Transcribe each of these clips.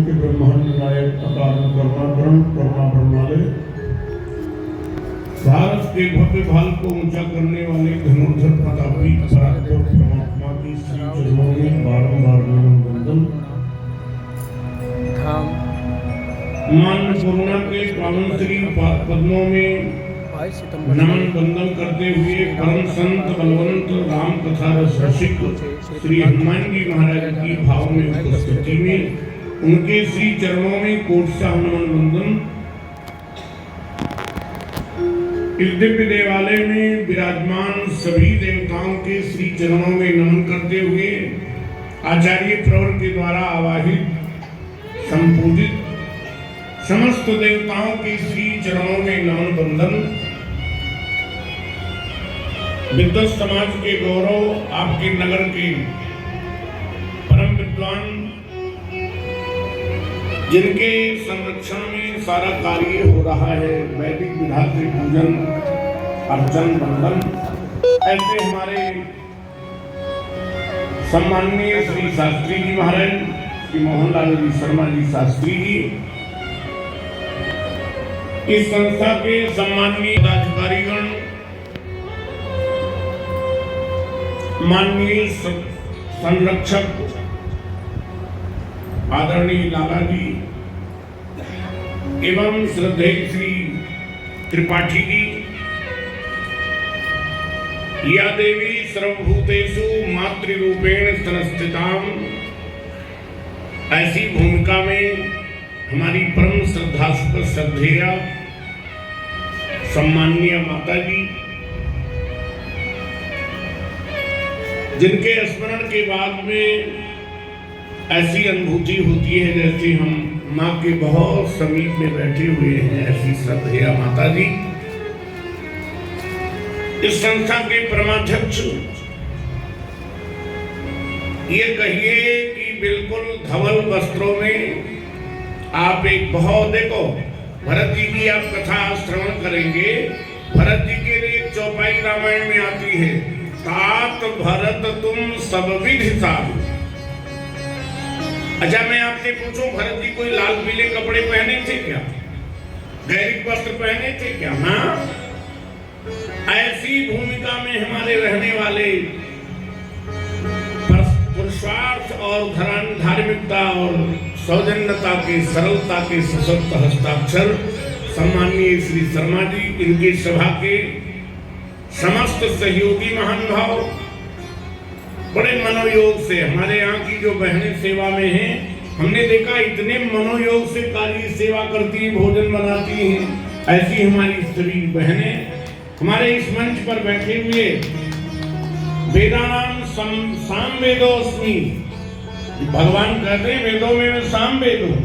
के ब्रह्मांड नायक अकारण कर्माकरण कर्मा ब्रह्मालय भारत के भव्य भाल को ऊंचा करने वाले धनुर्धर प्रतापी परात्पर परमात्मा की श्री चरणों में बारंबार नमन वंदन। मान्य करुणा के पावन श्री पद्मों में नमन वंदन करते हुए परम संत बलवंत राम कथा रस रसिक श्री हनुमान जी महाराज की भाव में उपस्थिति में उनके श्री चरणों में कोटसा नमन वंदन। इस दिव्य देवालय में विराजमान सभी देवताओं के श्री चरणों में नमन करते हुए आचार्य प्रवर के द्वारा आवाहित संपूजित समस्त देवताओं के श्री चरणों में नमन वंदन। विद्वत समाज के गौरव आपके नगर के परम विद्वान जिनके संरक्षण में सारा कार्य हो रहा है, वैदिक विधा से पूजन अर्चन वंदन, ऐसे हमारे सम्माननीय श्री शास्त्री जी महाराज श्री मोहनलाल जी शर्मा जी शास्त्री जी, इस संस्था के सम्माननीय पदाधिकारीगण, माननीय संरक्षक आदरणीय लाला जी एवं श्रद्धेय श्री त्रिपाठी जी, या देवी सर्वभूतेषु मातृरूपेण संस्थिताम, ऐसी भूमिका में हमारी परम श्रद्धास्पद श्रद्धेय सम्माननीय माता जी, जिनके स्मरण के बाद में ऐसी अनुभूति होती है जैसे हम माँ के बहुत समीप में बैठे हुए हैं, ऐसी श्रद्धेय माता जी। इस संस्था के परमाध्यक्ष, ये कहिए कि बिल्कुल धवल वस्त्रों में आप एक बहुत, देखो भरत जी की आप कथा श्रवण करेंगे, भरत जी के लिए एक चौपाई रामायण में आती है, तात भरत तुम सब विधि साधु। अच्छा मैं आपसे पूछूं, भरत जी कोई लाल पीले कपड़े पहने थे क्या? गैरिक वस्त्र पहने थे क्या? हाँ, ऐसी भूमिका में हमारे रहने वाले पुरुषार्थ और धार्मिकता और सौजन्यता के सरलता के सशक्त हस्ताक्षर सम्माननीय श्री शर्मा जी, इनकी सभा के समस्त सहयोगी महानुभाव बड़े मनोयोग से, हमारे यहाँ की जो बहनें सेवा में हैं, हमने देखा इतने मनोयोग से कार्य सेवा करती हैं, भोजन बनाती हैं। ऐसी हमारी सभी बहनें हमारे इस मंच पर बैठे हुए वेदानाम साम वेदोस्मि, भगवान कहते हैं वेदों में मैं साम वेद हूं।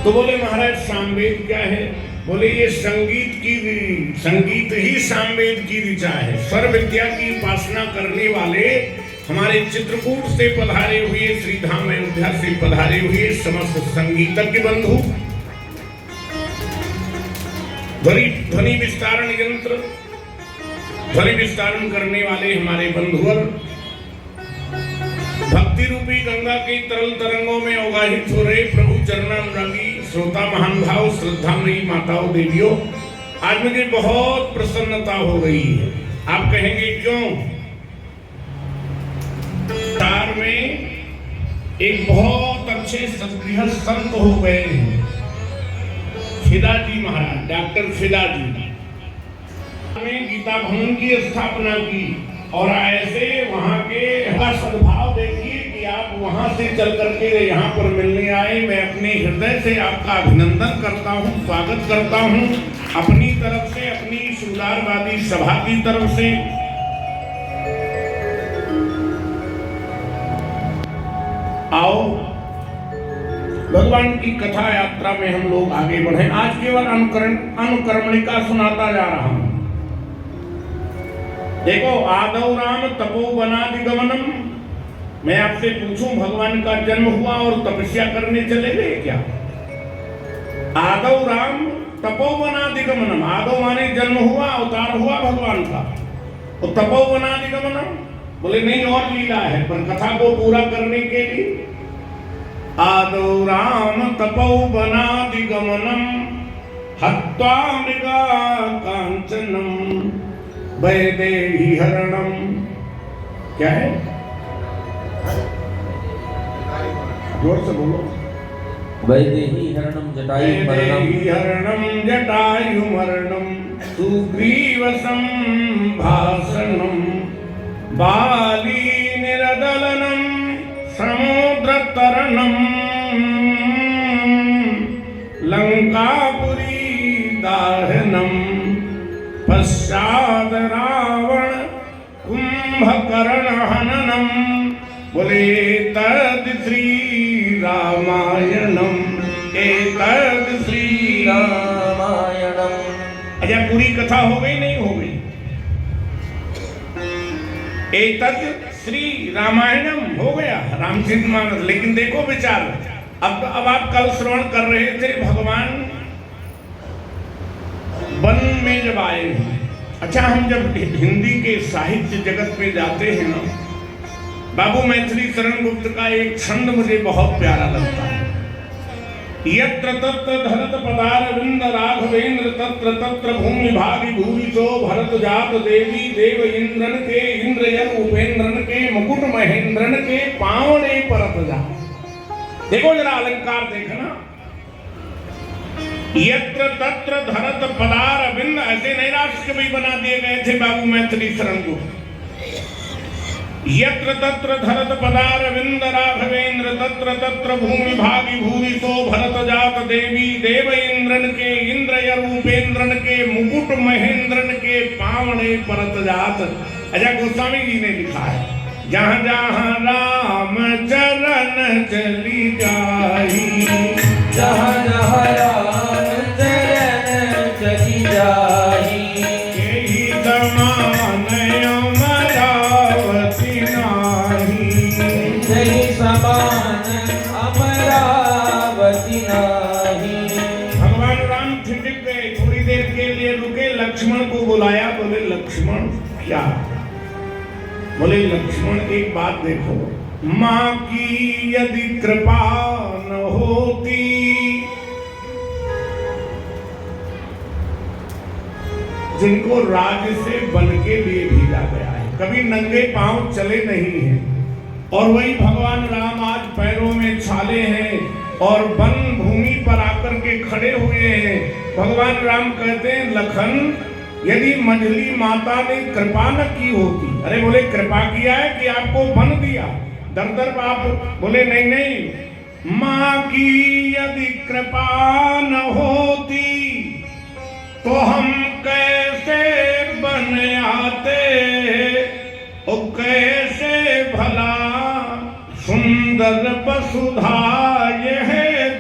तो बोले महाराज सामवेद क्या है? बोले ये संगीत ही सामवेद की ऋचा है। स्वर विद्या की उपासना करने वाले हमारे चित्रकूट से पधारे हुए, श्री धाम अयोध्या से पधारे हुए समस्त संगीतज्ञ बंधु, ध्वनि विस्तारण यंत्र, ध्वनि विस्तारण करने वाले हमारे बंधुवर, भक्ति रूपी गंगा के तरल तरंगों में अवगाहित हो रहे प्रभु चरणानुरागी श्रोता महानुभाव, श्रद्धामयी माताओं देवियों, आज मुझे बहुत प्रसन्नता हो रही है। आप कहेंगे क्यों? तार में एक बहुत अच्छे सदगृह संत हो गए हैं, फिदा जी महाराज, डॉक्टर फिदा जी ने गीता भवन की स्थापना की, और ऐसे वहां के सद्भाव देखिए कि आप वहां से चल करके यहाँ पर मिलने आए। मैं अपने हृदय से आपका अभिनंदन करता हूँ, स्वागत करता हूँ, अपनी तरफ से, अपनी सुधारवादी सभा की तरफ से। आओ भगवान की कथा यात्रा में हम लोग आगे बढ़े। आज केवल अनुकरणिका सुनाता जा रहा हूं। देखो, आदौ राम तपोवनादिगमनम, मैं आपसे पूछूं भगवान का जन्म हुआ और तपस्या करने चले गए क्या? आदौ राम तपोवनादिगमनम, आदौ माने जन्म हुआ, अवतार हुआ भगवान का, और तपोवनादिगमनम बोले नहीं और लीला है, पर कथा को पूरा करने के लिए आदौ राम तपोवनादिगमनम् हत्वा मृगा कांचनम वैदेही हरणम। क्या है? जोर से बोलो। वैदेही हरणम जटायु मरणम। वैदेही हरणम जटायु मरणम सुग्रीव संभाषणम बाली निरदलनम समुद्र तरणम लंकापुरी दाहनम पश्चाद रावण कुंभकर्ण हननम। बोले तद श्री रामायणम एतद श्री रामायणम। अच्छा पूरी कथा हो गई नहीं हो गई? एतद श्री रामायणम हो गया रामचरितमानस। लेकिन देखो विचार, अब आप कल श्रवण कर रहे थे भगवान वन में जब आए हैं। अच्छा हम जब हिंदी के साहित्य जगत में जाते हैं ना, बाबू मैथिली शरण गुप्त का एक छंद मुझे बहुत प्यारा लगता है। यत्र तत्र धरत पदारविंद राघवेंद्र तत्र तत्र भूमि भागी भूरिशो भरत जात देवी देव इंद्रन के इंद्रयन उपेंद्रन के मुकुट महेंद्रन के पावने परत जा। देखो जरा अलंकार देखना। यत्र तत्र धरत पदारविंद, ऐसे नहीं राष्ट्र कवि बना दिए गए थे बाबू मैथिली शरण गुप्त। यत्र तत्र धरत पदारविंद राघवेंद्र तत्र तत्र भूमि भागी भूरिशो भरत जात देवी देव इंद्रन के इंद्रय रूपेंद्रन के मुकुट महेंद्रन के पावने परत जात। अच्छा गोस्वामी जी ने लिखा है, जहाँ जहाँ राम चरण चली जाही, जहाँ जहाँ राम चरण चली जाही, यही समान अमरावती नाही, यही समान अमरावती नाही। भगवान राम ठिठक गए, थोड़ी देर के लिए रुके, लक्ष्मण को बुलाया। बोले लक्ष्मण क्या? बोले लक्ष्मण एक बात देखो, माँ की यदि कृपा न होती, जिनको राज से बन के लिए भेजा गया है, कभी नंगे पांव चले नहीं हैं, और वही भगवान राम आज पैरों में छाले हैं और वन भूमि पर आकर के खड़े हुए हैं। भगवान राम कहते हैं लखन यदि मंझली माता ने कृपा न की होती, अरे बोले कृपा किया है कि आपको वन दिया? दर दर बाप बोले नहीं नहीं, माँ की यदि कृपा न होती तो हम कैसे बन आते, ओ कैसे भला सुंदर वसुधा यह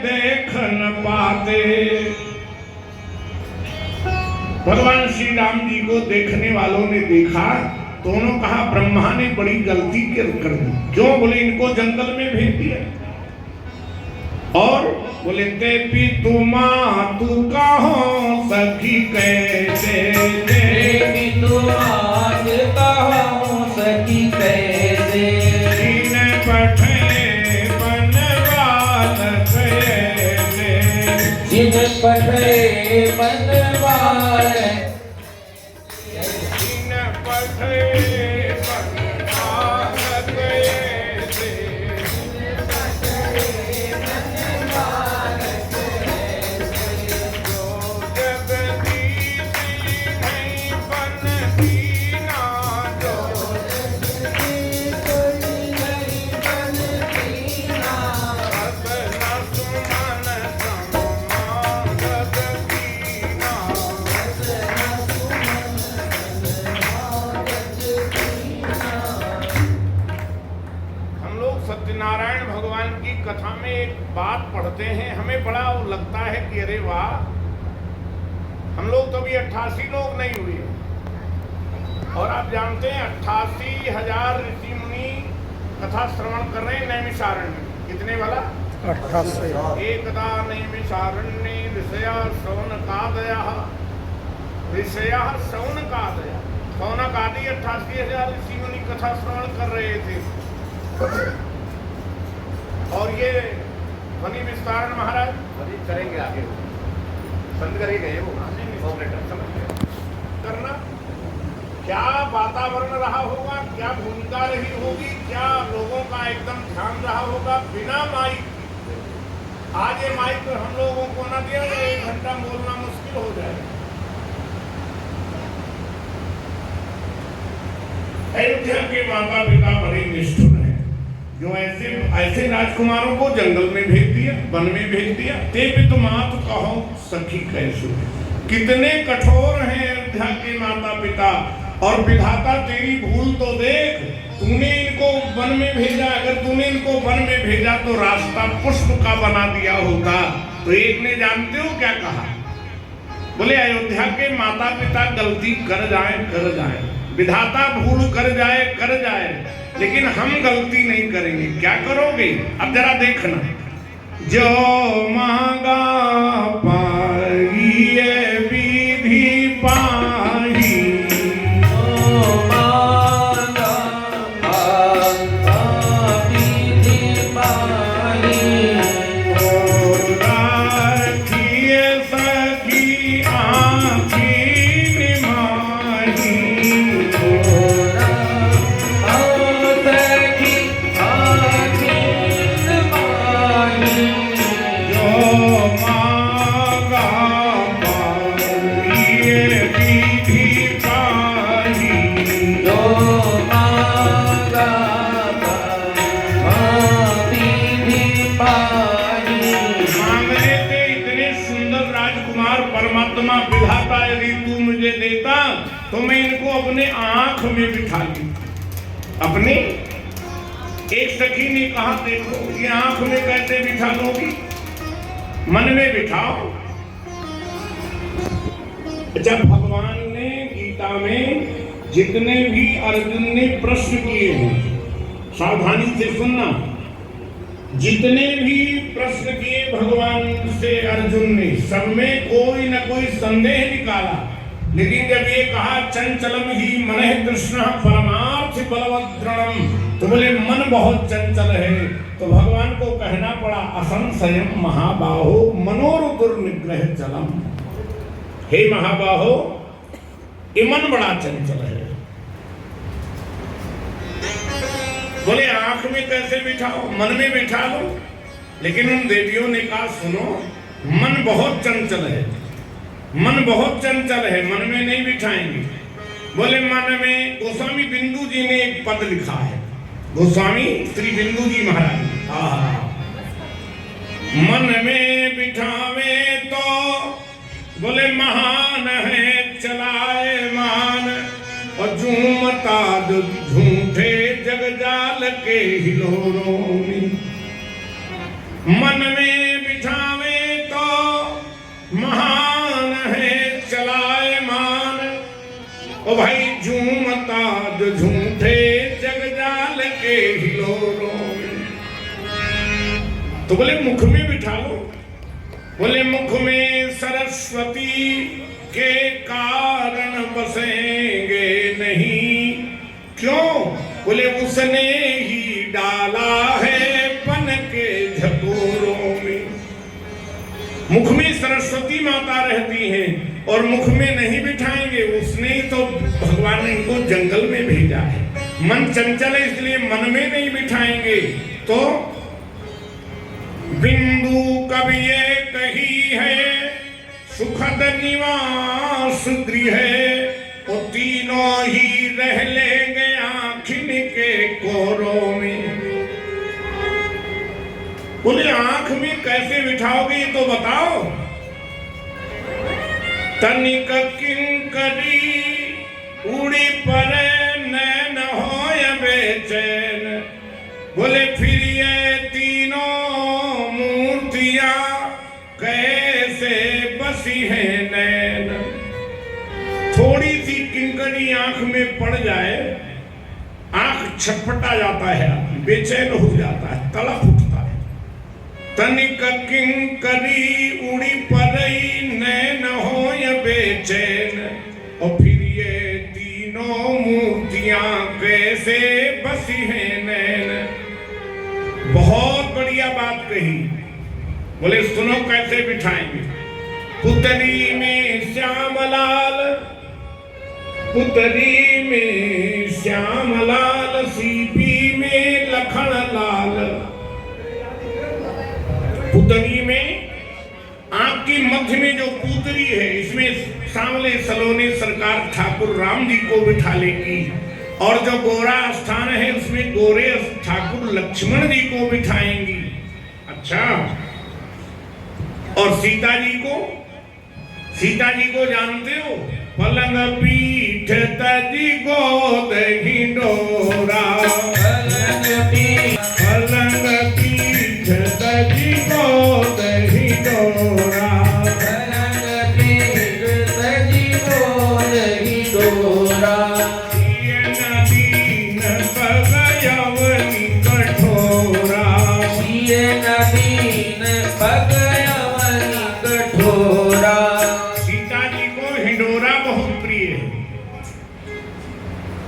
देख न पाते। भगवान श्री राम जी को देखने वालों ने देखा तो उन्होंने कहा ब्रह्मा ने बड़ी गलती कर दी। क्यों? बोले इनको जंगल में भेज दिया। और बोले ते भी तुम तू कहो सखी कैसे, देवी तुम आज कहो सखी कैसे, इन पठे बनवाल कैसे, जिन पठे बनवाल, इन पठे बनवाल कैसे, सत्यनारायण भगवान की कथा में एक बात पढ़ते हैं, हमें बड़ा लगता है कि अरे वाह, हम लोग तो अभी 88 लोग नहीं हुए, और आप जानते हैं 88,000 ऋषि मुनि कथा श्रवण कर रहे हैं नैमिषारण्य में। कितने वाला? 88। एकदा नैमिषारण्ये ऋषया शौनकादयः, ऋषया शौनकादयः, शौनक आदि 88,000 ऋषि मुनि कथा श्रवण कर रहे थे। और ये ध्वनि विस्तारण महाराज अभी करेंगे आगे वो बंद करके गए वो ऑपरेटर समझ गए करना। क्या वातावरण रहा होगा, क्या भूमिका रही होगी, क्या लोगों का एकदम ध्यान रहा होगा बिना माइक। आज ये माइक हम लोगों को न दिया तो 1 घंटा बोलना मुश्किल हो जाएगा। अयोध्या के माता पिता बड़े निष्ठुर हैं, जो ऐसे राजकुमारों को जंगल में भेज दिया, वन में भेज दिया। ते भी तुम आप कहो सखी कैसे, कितने कठोर हैं अयोध्या के माता पिता। और विधाता तेरी भूल तो देख, तूने इनको वन में भेजा। अगर तूने इनको वन में भेजा तो रास्ता पुष्प का बना दिया होता। तो एक ने जानते हो क्या कहा, बोले अयोध्या के माता पिता गलती कर जाए, विधाता भूल कर जाए, लेकिन हम गलती नहीं करेंगे। क्या करोगे? अब जरा देखना, जो मांगा पाइए विधि पाई, परमात्मा विधाता यदि तू मुझे देता तो मैं इनको अपने आंख में बिठा ली। अपने एक सखी ने कहा, देखो ये आंख में कैसे बिठा दोगी, मन में बिठाओ। जब भगवान ने गीता में जितने भी अर्जुन ने प्रश्न किए हैं, सावधानी से सुनना, जितने भी प्रश्न किए भगवान से अर्जुन ने, सब में कोई न कोई संदेह निकाला। लेकिन जब ये कहा चंचलम ही मनः कृष्ण परमार्थ बलवद्रणम, तो बोले मन बहुत चंचल है। तो भगवान को कहना पड़ा असंशयम महाबाहो मनोरुदुर्निग्रह चलम। हे महाबाहो, ये मन बड़ा चंचल है। बोले आंख में कैसे बिठाओ, मन में बिठा लो। लेकिन उन देवियों ने कहा सुनो, मन बहुत चंचल है, मन बहुत चंचल है, मन में नहीं बिठाएंगे। बोले मन में, गोस्वामी बिंदु जी ने एक पद लिखा है, गोस्वामी श्री बिंदु जी महाराज, मन में बिठावे तो बोले महान है चलाए मान, और झूमता झूठे जगजाल के हिलोरों में। मन में बिठावे तो महान है चलाए मान, ओ भाई झूमता झूठे जगजाल के हिलोरों में। तो बोले मुख में बिठा लो। बोले मुख में सरस्वती के कारण बसेंगे नहीं, क्यों? बोले उसने ही डाला है पन के झकोरों में। मुख में सरस्वती माता रहती हैं और मुख में नहीं बिठाएंगे, उसने ही तो, भगवान ने इनको जंगल में भेजा है। मन चंचल है इसलिए मन में नहीं बिठाएंगे। तो बिंदु कवि ये कही है सुखद निवास गृह, वो तीनों ही रह लेंगे आँखिन के कोरों में। बोले आंख में कैसे बिठाओगे ये तो बताओ। तनिक किंकरी उड़ी परे नैन होय बेचैन, बोले फिर ये तीनों मूर्तियां कैसे बसी है नैन। थोड़ी सी किंकरी आंख में पड़ जाए, आंख छटपटा जाता है, बेचैन हो जाता है, तड़प उठता है। तनिक किंकरी उड़ी पड़ई नैन होय बेचैन, और फिर ये तीनों मूर्तियां कैसे बसी हैं नैन। बहुत बढ़िया बात कही। बोले सुनो कैसे बिठाएंगे। पुतली में श्यामलाल, पुतली में श्यामलाल, सीपी में लखन लाल। पुतली में आंख की मध्य में जो पुतली है, इसमें सांवले सलोने सरकार ठाकुर राम जी को बिठा लेगी, और जो गोरा स्थान है उसमें गोरे ठाकुर लक्ष्मण जी को बिठाएंगी। अच्छा, और सीता जी को, सीता जी को जानते हो? पलंग पीठ तजी गोद हिंडोरा, पलंग पीठ तजी गोद हिंडोरा, पलंग पीठ तजी गोद हिंडोरा। दीन पगयवनी कठोरा, दीन पगयवनी कठोरा। सीता जी को हिंडोरा बहुत प्रिय है।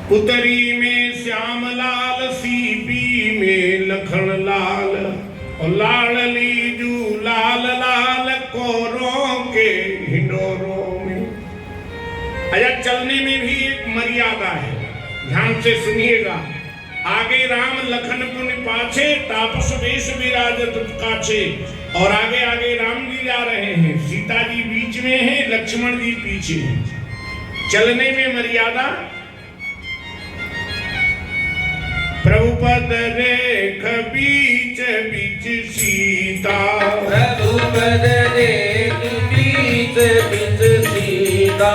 पुतरी में श्यामलाल, सीपी में लखन लाल, और लाडली जू लाल लाल कोरों के हिंडोरों में। अच्छा, चलने में भी एक मर्यादा है, ध्यान से सुनिएगा। आगे राम लखन पुन पाछे, तापस वेश विराजत काछे, और आगे आगे राम जी जा रहे हैं, सीता जी बीच में है, लक्ष्मण जी पीछे हैं। चलने में मर्यादा। प्रभुपद रेख बीच बीच सीता, प्रभुपद रेख बीच बीच सीता।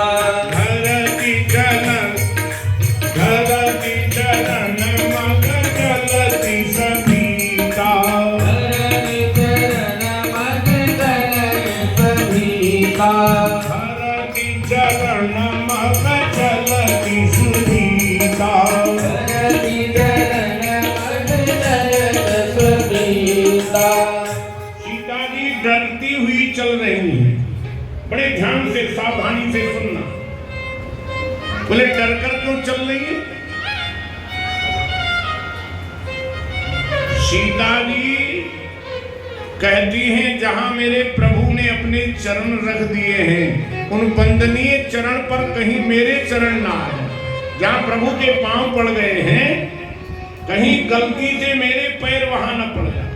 धरती चलन, धरती चलन मग चलती सभीता, धरती चरण मग चलन सभीता। धरती चलन मग चलती सुधीता। धरती चरण मग चलन सभीता। सीता जी डरती हुई चल रही है, बड़े ध्यान से सावधानी से सुनना। बोले डर कर क्यों चल रही है? सीता जी कहती हैं जहां मेरे प्रभु ने अपने चरण रख दिए हैं, उन वंदनीय चरण पर कहीं मेरे चरण ना आए। जहां प्रभु के पांव पड़ गए हैं, कहीं गलती से मेरे पैर वहां न पड़ जाए।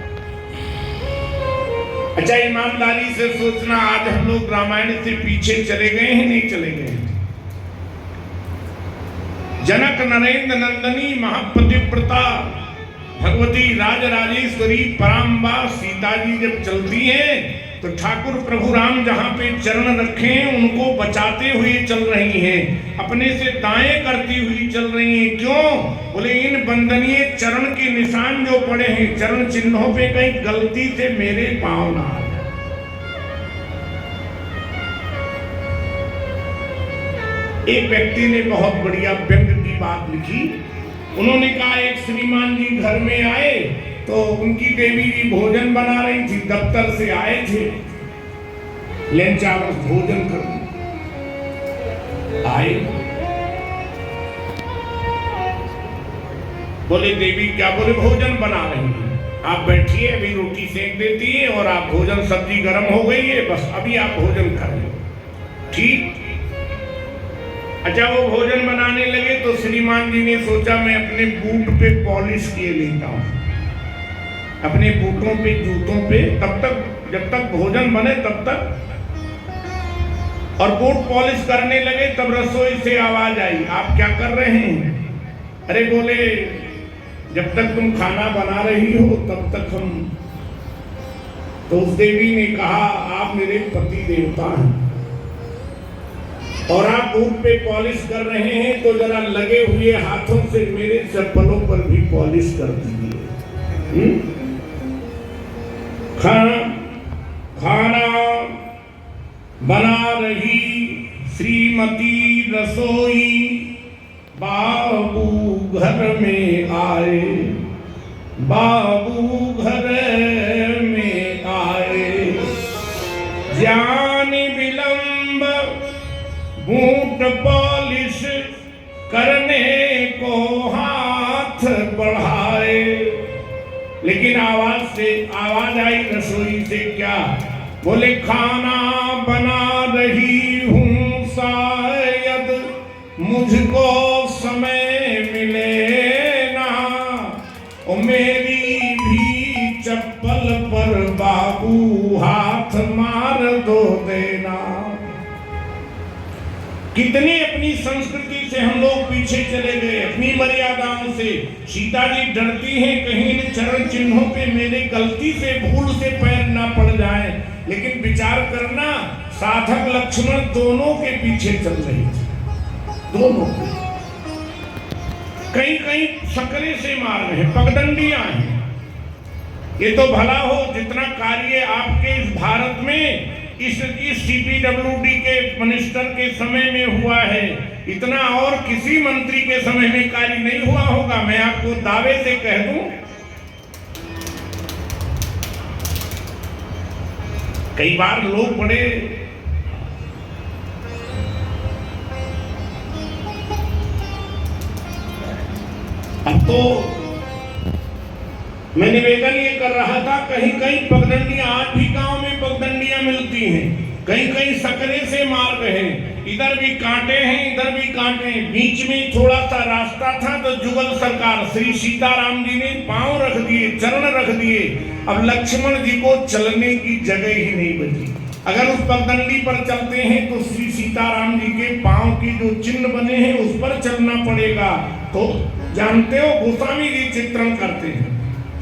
अच्छा, ईमानदारी से सोचना, आज हम लोग रामायण से पीछे चले गए हैं, नहीं चले गए हैं? जनक नरेंद्र नंदनी महापतिव्रता भगवती राजराजेश्वरी पराम्बा सीता जी जब चलती हैं, तो ठाकुर प्रभु राम जहां पे चरण रखे हैं उनको बचाते हुए चल रही हैं, अपने से दाएं करती हुई चल रही हैं। क्यों? बोले इन वंदनीय चरण के निशान जो पड़े हैं, चरण चिन्हों पे कहीं गलती से मेरे पांव ना आ जाए। एक व्यक्ति ने बहुत बढ़िया व्यंग की बात लिखी। उन्होंने कहा एक श्रीमान जी घर में आए तो उनकी देवी जी भोजन बना रही थी, दफ्तर से आए थे, लंच आवर भोजन करने आए। बोले देवी क्या? बोले भोजन बना रही हैं, आप बैठिए, अभी रोटी सेक देती है और आप भोजन, सब्जी गर्म हो गई है, बस अभी आप भोजन कर लो। ठीक। अच्छा, वो भोजन बनाने लगे तो श्रीमान जी ने सोचा मैं अपने बूट पे पॉलिश किए लेता हूं, अपने बूटों पे, जूतों पे, तब तक जब तक भोजन बने तब तक। और बूट पॉलिश करने लगे, तब रसोई से आवाज आई, आप क्या कर रहे हैं? अरे बोले जब तक तुम खाना बना रही हो तब तक हम। तो उस देवी ने कहा आप मेरे पति देवता हैं और आप बूट पे पॉलिश कर रहे हैं, तो जरा लगे हुए हाथों से मेरे चप्पलों पर भी पॉलिश कर दीजिए। खाना बना रही श्रीमती रसोई, बाबू घर में आए, बाबू घर में आए। जान विलंब बूट पॉलिश करने को हाथ बढ़ाए, लेकिन आवाज आई रसोई से, क्या बोले खाना बना रही हूं, शायद मुझको समय मिले ना, ओ मेरी भी चप्पल पर बाबू हाथ मार दो देना। कितने अपनी संस्कृति से हम लोग पीछे चले गए, अपनी मर्यादाओं से। सीता जी डरती हैं कहीं इन चरण चिन्हों पे मेरे गलती से भूल से पैर ना पड़ जाए, लेकिन विचार करना साधक लक्ष्मण दोनों के पीछे चल रही थी, दोनों कहीं कहीं सकरे से मार रहे, पगडंडियां हैं। ये तो भला हो जितना कार्य आपके इस भारत में इस CPWD के मिनिस्टर के समय में हुआ है, इतना और किसी मंत्री के समय में कार्य नहीं हुआ होगा। मैं आपको दावे से कह दूं, कई बार लोग बड़े अब तो मैं निवेदन ये कर रहा था, कहीं कहीं पगडंडियां, आज भी गांव में पगडंडियां मिलती हैं, कहीं कहीं सकरे से मार रहे हैं, इधर भी कांटे हैं इधर भी कांटे हैं। बीच में थोड़ा सा रास्ता था तो जुगल सरकार श्री सीताराम जी ने पांव रख दिए, चरण रख दिए। अब लक्ष्मण जी को चलने की जगह ही नहीं बची। अगर उस पगडंडी पर चलते हैं तो श्री सीताराम जी के पांव के जो चिन्ह बने हैं उस पर चलना पड़ेगा। तो जानते हो गोस्वामी जी चित्रण करते हैं,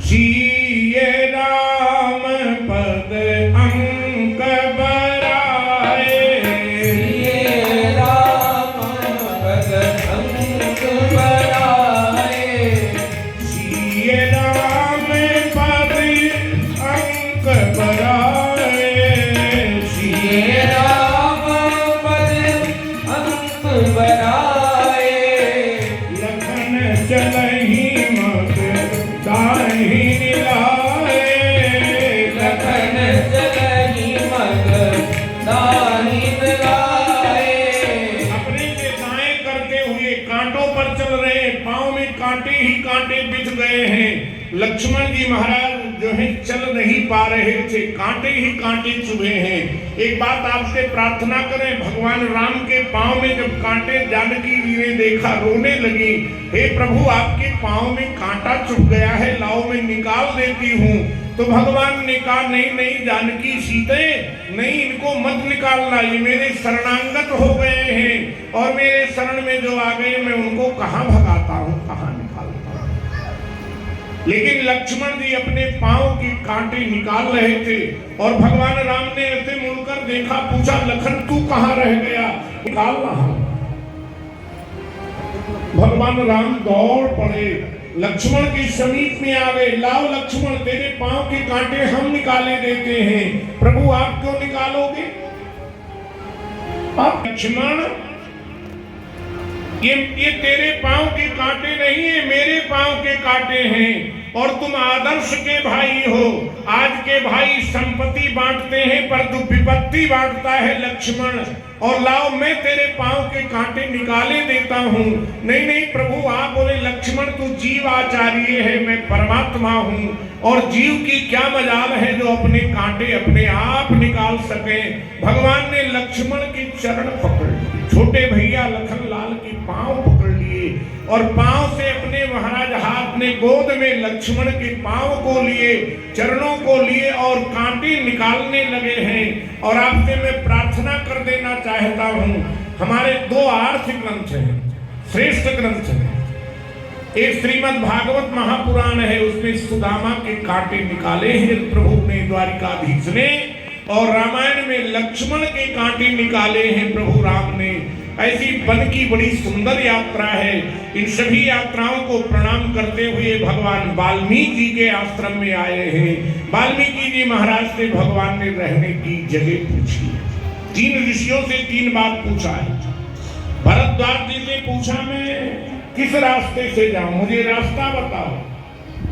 सीए राम पद अंक बराए, सीए राम पद अंक बराए, सीए राम पद अंक बराए, सीए राम पद अंक बराए, लखन चलहि मत दाहि लाए, लखन चलहि मत दाहि लाए। अपने से दाएं करते हुए कांटों पर चल रहे, पांव में कांटे ही कांटे बिछ गए हैं। लक्ष्मण जी महाराज जो है चल नहीं पा रहे थे, कांटे ही कांटे चुभे हैं। एक बात आपसे प्रार्थना करें, भगवान राम के पांव में जब कांटे जानकी जी ने देखा रोने लगी, हे प्रभु आपके पांव में कांटा चुभ गया है, लाओ मैं निकाल देती हूँ। तो भगवान ने कहा नहीं नहीं जानकी सीते, नहीं इनको मत निकालना, ये मेरे शरणांगत हो गए हैं और मेरे शरण में जो आ गए मैं उनको कहाँ भगाता हूँ, कहाँ निकालता हूँ। लेकिन लक्ष्मण जी अपने पांव की कांटे निकाल रहे थे और भगवान राम ने ऐसे मुड़कर देखा, पूछा लखन तू कहाँ रह गया, निकाल रहा हूं। भगवान राम दौड़ पड़े, लक्ष्मण के समीप में आ गए, लाओ लक्ष्मण तेरे पांव के कांटे हम निकाले देते हैं। प्रभु आप क्यों निकालोगे? आप लक्ष्मण ये तेरे पांव के कांटे नहीं है, मेरे पांव के कांटे हैं और तुम आदर्श के भाई हो। आज के भाई संपत्ति बांटते हैं पर विपत्ति बांटता है लक्ष्मण, और लाओ मैं तेरे पांव के कांटे निकाले देता हूँ। नहीं नहीं प्रभु आप बोले लक्ष्मण तू जीव आचार्य है, मैं परमात्मा हूँ और जीव की क्या मजाल है जो अपने कांटे अपने आप निकाल सके। भगवान ने लक्ष्मण के चरण पकड़ लिए, छोटे भैया लखन लाल के पांव पकड़ लिए और पांव से अपने महाराज हाथ ने गोद में लक्ष्मण के पांव को लिए, चरणों को लिए और कांटे निकालने लगे हैं। और आपसे मैं प्रार्थना कर देना चाहता हूँ, हमारे दो आर्थ ग्रंथ हैं, श्रेष्ठ ग्रंथ हैं। एक श्रीमद् भागवत महापुराण है, उसमें सुदामा के कांटे निकाले हैं प्रभु ने द्वारिकाधीश ने, और रामायण में लक्ष्मण के कांटे निकाले हैं प्रभु राम ने। ऐसी वन की बड़ी सुंदर यात्रा है। इन सभी यात्राओं को प्रणाम करते हुए भगवान वाल्मीकि जी के आश्रम में आए हैं। वाल्मीकि जी महाराज से भगवान ने रहने की जगह पूछी है। 3 ऋषियों से 3 बात पूछा है। भरद्वाज जी से पूछा मैं किस रास्ते से जाऊं, मुझे रास्ता बताओ।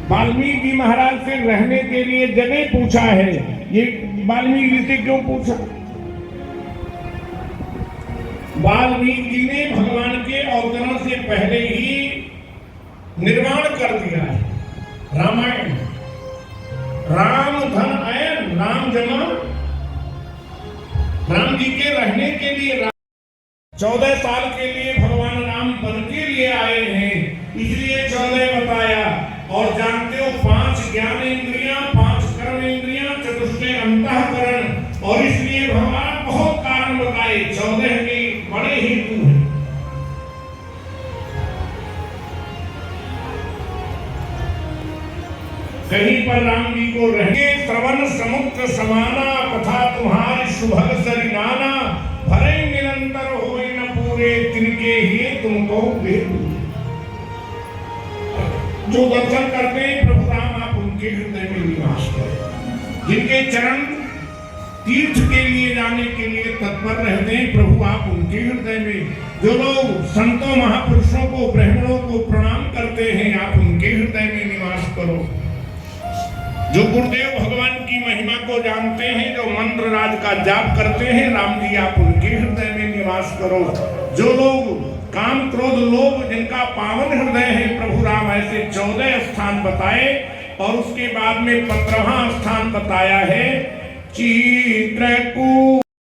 वाल्मीकि जी महाराज से रहने के लिए जगह पूछा है। ये वाल्मीकि जी से क्यों पूछा? वाल्मीकि जी ने भगवान के अवतरण से पहले ही निर्माण कर दिया है रामायण। राम धन आयन, राम जमा के लिए 14 साल के लिए भगवान राम बन के लिए आए हैं, इसलिए 14 बताया। और जानते हो 5 ज्ञान इंद्रियां, 5 कर्म इंद्रियां, चतुष्टय अंतःकरण, और इसलिए भगवान बहुत कारण बताए। 14 के बड़े हेतु हैं। कहीं पर राम जी को रहे श्रवण समुद्र समाना, कथा तुम्हारी सुभग सरिनाना, भरे निरंतर होए न पूरे, तिनके ही तुमको भेद। जो दर्शन करते हैं प्रभु राम, आप उनके हृदय में निवास करें। जिनके चरण तीर्थ के लिए जाने के लिए तत्पर रहते हैं, प्रभु आप उनके हृदय में। जो लोग संतों महापुरुषों को, ब्राह्मणों को प्रणाम करते हैं, आप उनके हृदय में निवास करो। जो गुरुदेव भगवान की महिमा को जानते हैं, जो मंत्र राज का जाप करते हैं, राम जी आप उनके हृदय में निवास करो। जो लोग काम क्रोध लोभ जिनका पावन हृदय है, प्रभु राम ऐसे 14 स्थान बताए। और उसके बाद में 15वां स्थान बताया है चित्रकूट।